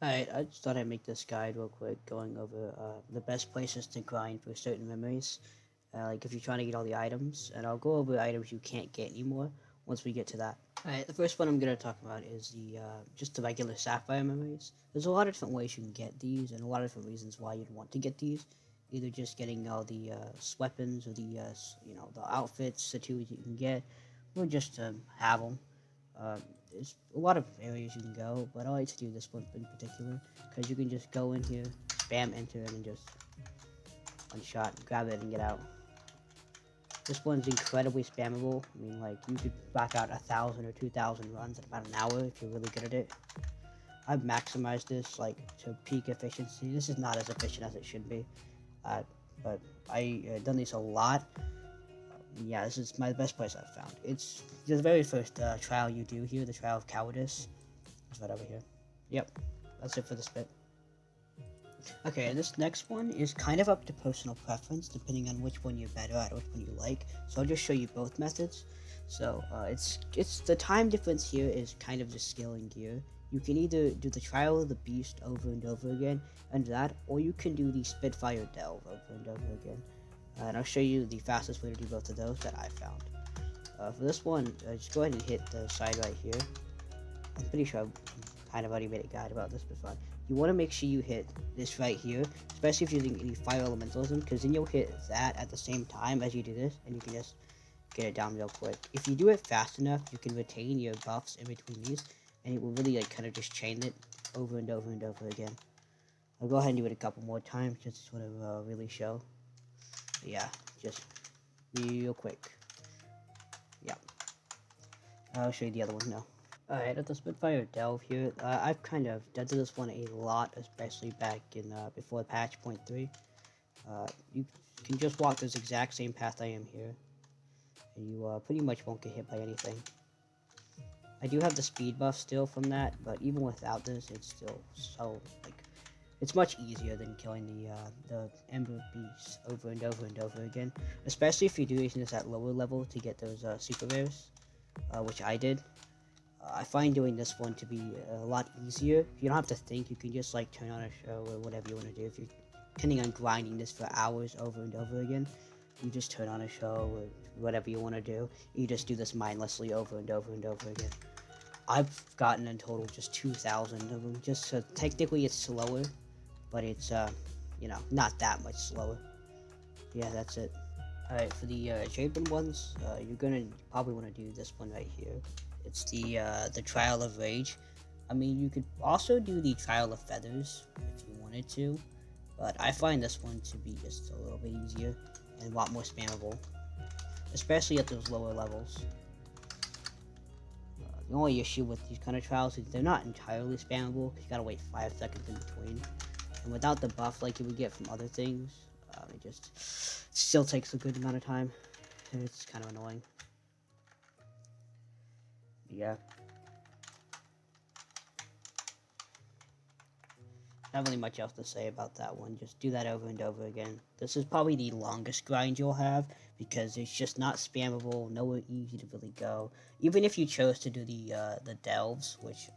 Alright, I just thought I'd make this guide real quick, going over the best places to grind for certain memories. Like if you're trying to get all the items, and I'll go over items you can't get anymore once we get to that. Alright, the first one I'm going to talk about is the just the regular Sapphire Memories. There's a lot of different ways you can get these, and a lot of different reasons why you'd want to get these. Either just getting all the weapons or the the outfits, the tools you can get, or just to have them. There's a lot of areas you can go, but I like to do this one in particular because you can just go in here, spam enter, and just one shot, grab it, and get out. This one's incredibly spammable. I mean, like, you could back out 1,000 or 2,000 runs in about an hour if you're really good at it. I've maximized this, like, to peak efficiency. This is not as efficient as it should be, uh, but I done this a lot. Yeah, this is my best place I've found. It's the very first trial you do here, the trial of cowardice. It's right over here. Yep, that's it for this bit. Okay, this next one is kind of up to personal preference, depending on which one you're better at, which one you like. So I'll just show you both methods. So it's the time difference here is kind of just skill and gear. You can either do the trial of the beast over and over again, and that, or you can do the Spitfire delve over and over again. And I'll show you the fastest way to do both of those that I found. For this one, just go ahead and hit the side right here. I'm pretty sure I've kind of already made a guide about this before. You want to make sure you hit this right here, especially if you're using any fire elementalism, because then you'll hit that at the same time as you do this, and you can just get it down real quick. If you do it fast enough, you can retain your buffs in between these, and it will really like kind of just chain it over and over and over again. I'll go ahead and do it a couple more times just to sort of really show. But yeah, just real quick. Yeah, I'll show you the other one now. Alright, at the Spitfire Delve here, I've kind of done this one a lot, especially back in before patch point 3. You can just walk this exact same path I am here, and you pretty much won't get hit by anything. I do have the speed buff still from that, but even without this, it's still so, like, it's much easier than killing the Ember Beasts over and over and over again, especially if you're doing this at lower level to get those super rares, which I did. I find doing this one to be a lot easier. You don't have to think. You can just like turn on a show or whatever you want to do. If you're intending on grinding this for hours over and over again, you just turn on a show or whatever you want to do. You just do this mindlessly over and over and over again. I've gotten in total just 2,000 of them. Just so technically it's slower, but it's not that much slower. Yeah, that's it. Alright, for the Jade ones, you're gonna probably want to do this one right here. It's the Trial of Rage. I mean, you could also do the Trial of Feathers if you wanted to, but I find this one to be just a little bit easier and a lot more spammable, especially at those lower levels. The only issue with these kind of trials is they're not entirely spammable, because you gotta wait 5 seconds in between. And without the buff like you would get from other things, it just still takes a good amount of time, and it's kind of annoying. Yeah. Not really much else to say about that one. Just do that over and over again. This is probably the longest grind you'll have because it's just not spammable, nowhere easy to really go. Even if you chose to do the delves, which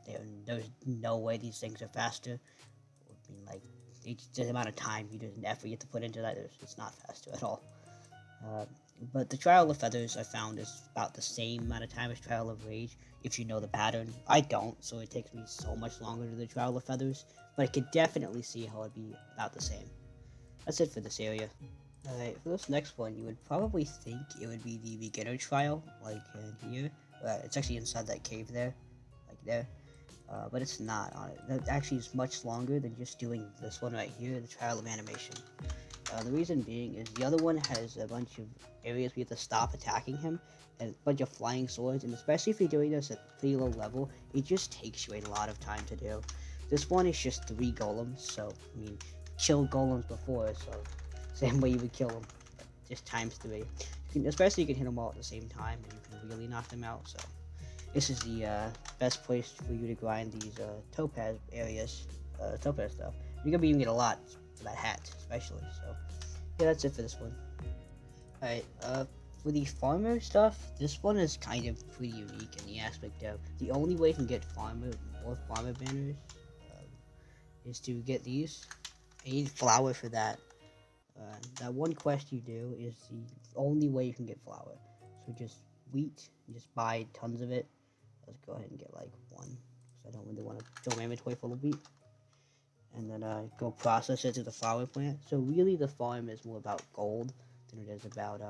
there's no way these things are faster. I mean, like, it's the amount of time you do and effort you have to put into that, it's not faster at all. But the Trial of Feathers I found is about the same amount of time as Trial of Rage, if you know the pattern. I don't, so it takes me so much longer to do the Trial of Feathers, but I could definitely see how it'd be about the same. That's it for this area. Alright, for this next one, you would probably think it would be the beginner trial, like in here. It's actually inside that cave there, like there. But it's not on it. That actually is much longer than just doing this one right here, the Trial of Animation. The reason being is the other one has a bunch of areas where you have to stop attacking him, and a bunch of flying swords, and especially if you're doing this at pretty low level, it just takes you a lot of time to do. This one is just 3 golems, so, I mean, killed golems before, so same way you would kill them, but just times 3. Especially you can hit them all at the same time, and you can really knock them out, so this is the best place for you to grind these Topaz areas, Topaz stuff. You're gonna be even get a lot for that hat, especially, so yeah, that's it for this one. Alright, for the farmer stuff, this one is kind of pretty unique in the aspect of the only way you can get more farmer banners, is to get these. You need flour for that. That one quest you do is the only way you can get flour. So just wheat, just buy tons of it. Let's go ahead and get like one, because I don't really want to fill my inventory full of wheat. And then go process it to the flower plant. So really the farm is more about gold than it is about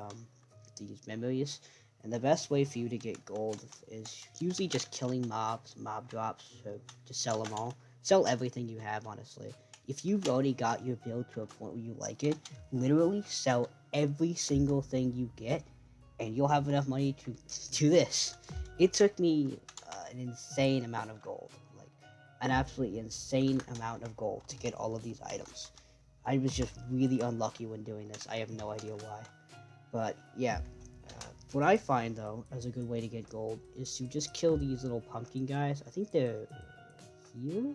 these memories. And the best way for you to get gold is usually just killing mobs, mob drops, so just sell them all. Sell everything you have, honestly. If you've already got your build to a point where you like it, literally sell every single thing you get, and you'll have enough money to do this. It took me an insane amount of gold, like an absolutely insane amount of gold to get all of these items. I was just really unlucky when doing this. I have no idea why. But yeah, what I find though as a good way to get gold is to just kill these little pumpkin guys. I think they're here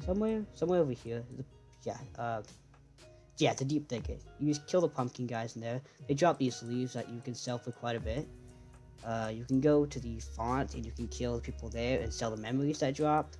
somewhere over here. Yeah, the deep thicket. You just kill the pumpkin guys in there. They drop these leaves that you can sell for quite a bit. You can go to the font and you can kill the people there and sell the memories that drop.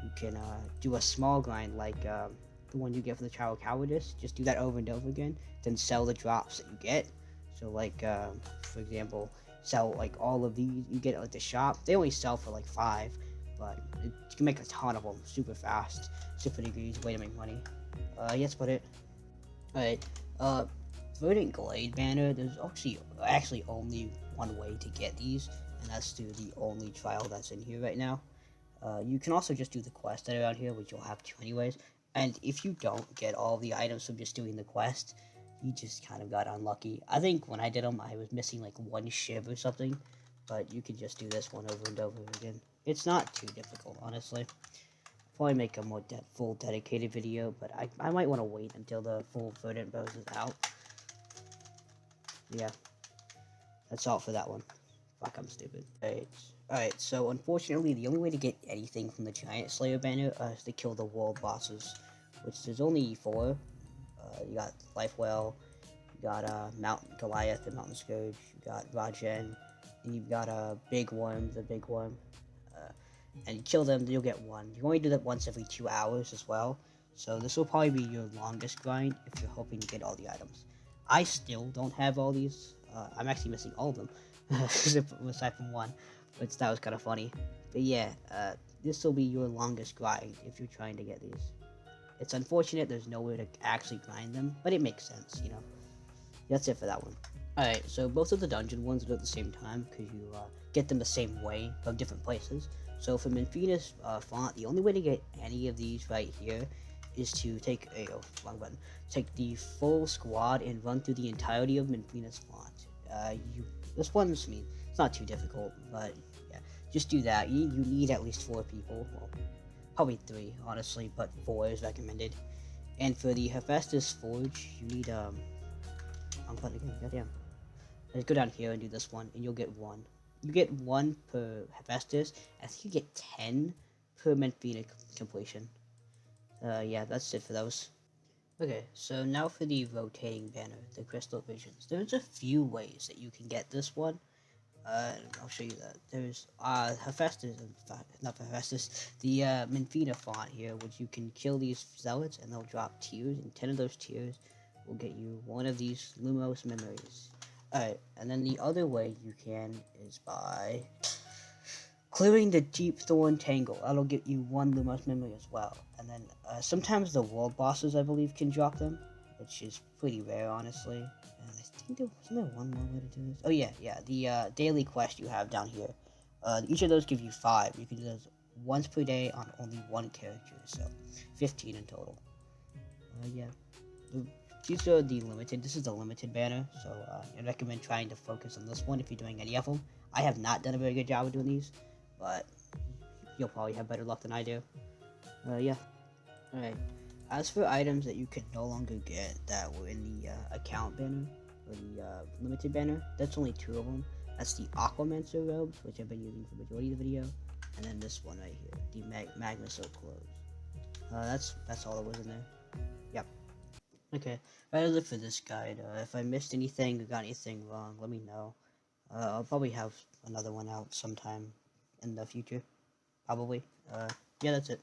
You can do a small grind like the one you get for the Trial of Cowardice. Just do that over and over again. Then sell the drops that you get. So like, for example, sell like all of these you get at like, the shop. They only sell for like 5, but you can make a ton of them super fast. Super degrees, way to make money. Yes, but it. Alright, Verdant Glade banner, there's actually only one way to get these, and that's through the only trial that's in here right now. You can also just do the quest that are out here, which you'll have to anyways, and if you don't get all the items from just doing the quest, you just kind of got unlucky. I think when I did them, I was missing like one shiv or something, but you can just do this one over and over again. It's not too difficult, honestly. Probably make a more full dedicated video, but I might want to wait until the full Verdant bows is out. Yeah, that's all for that one. Fuck, I'm stupid. Alright, so unfortunately, the only way to get anything from the Giant Slayer banner is to kill the world bosses, which there's only 4. You got Lifewell, you got Mount Goliath, the Mountain Scourge, you got Rajen, and you've got Big Worm, the Big Worm. And you kill them, you'll get 1. You only do that once every 2 hours as well. So this will probably be your longest grind if you're hoping to get all the items. I still don't have all these. I'm actually missing all of them, aside from 1. But that was kind of funny. But yeah, this will be your longest grind if you're trying to get these. It's unfortunate there's nowhere to actually grind them, but it makes sense, you know. That's it for that one. Alright, so both of the dungeon ones are at the same time, because you get them the same way from different places. So for Menphina's font, the only way to get any of these right here is to take wrong button. Take the full squad and run through the entirety of Menphina's font. This one's it's not too difficult, but yeah, just do that. You need at least 4 people. Well, probably 3, honestly, but 4 is recommended. And for the Hephaestus Forge, you need I'm button again. Goddamn. Let's go down here and do this one, and you'll get 1. You get 1 per Hephaestus. I think you get 10 per Menphina completion. Yeah, that's it for those. Okay, so now for the rotating banner, the Crystal Visions. There's a few ways that you can get this one. I'll show you that. There's Hephaestus, not Hephaestus, the Menphina font here, which you can kill these zealots and they'll drop tiers, and 10 of those tiers will get you one of these Luminous Memories. Alright, and then the other way you can is by clearing the Deep Thorn Tangle. That'll get you 1 Luminous Memory as well. And then sometimes the world bosses, I believe, can drop them, which is pretty rare, honestly. And I think wasn't there one more way to do this? Oh yeah, the daily quest you have down here. Each of those give you 5. You can do those once per day on only 1 character, so 15 in total. Yeah. These are the limited. This is the limited banner, so I recommend trying to focus on this one if you're doing any of them. I have not done a very good job of doing these, but you'll probably have better luck than I do. Yeah. Alright. As for items that you can no longer get that were in the account banner, or the limited banner, that's only 2 of them. That's the Aquamancer robes, which I've been using for the majority of the video, and then this one right here, the Manasoul clothes. That's all that was in there. Yep. Okay, that'll it for this guide. If I missed anything or got anything wrong, let me know. I'll probably have another one out sometime in the future. Probably. Yeah, that's it.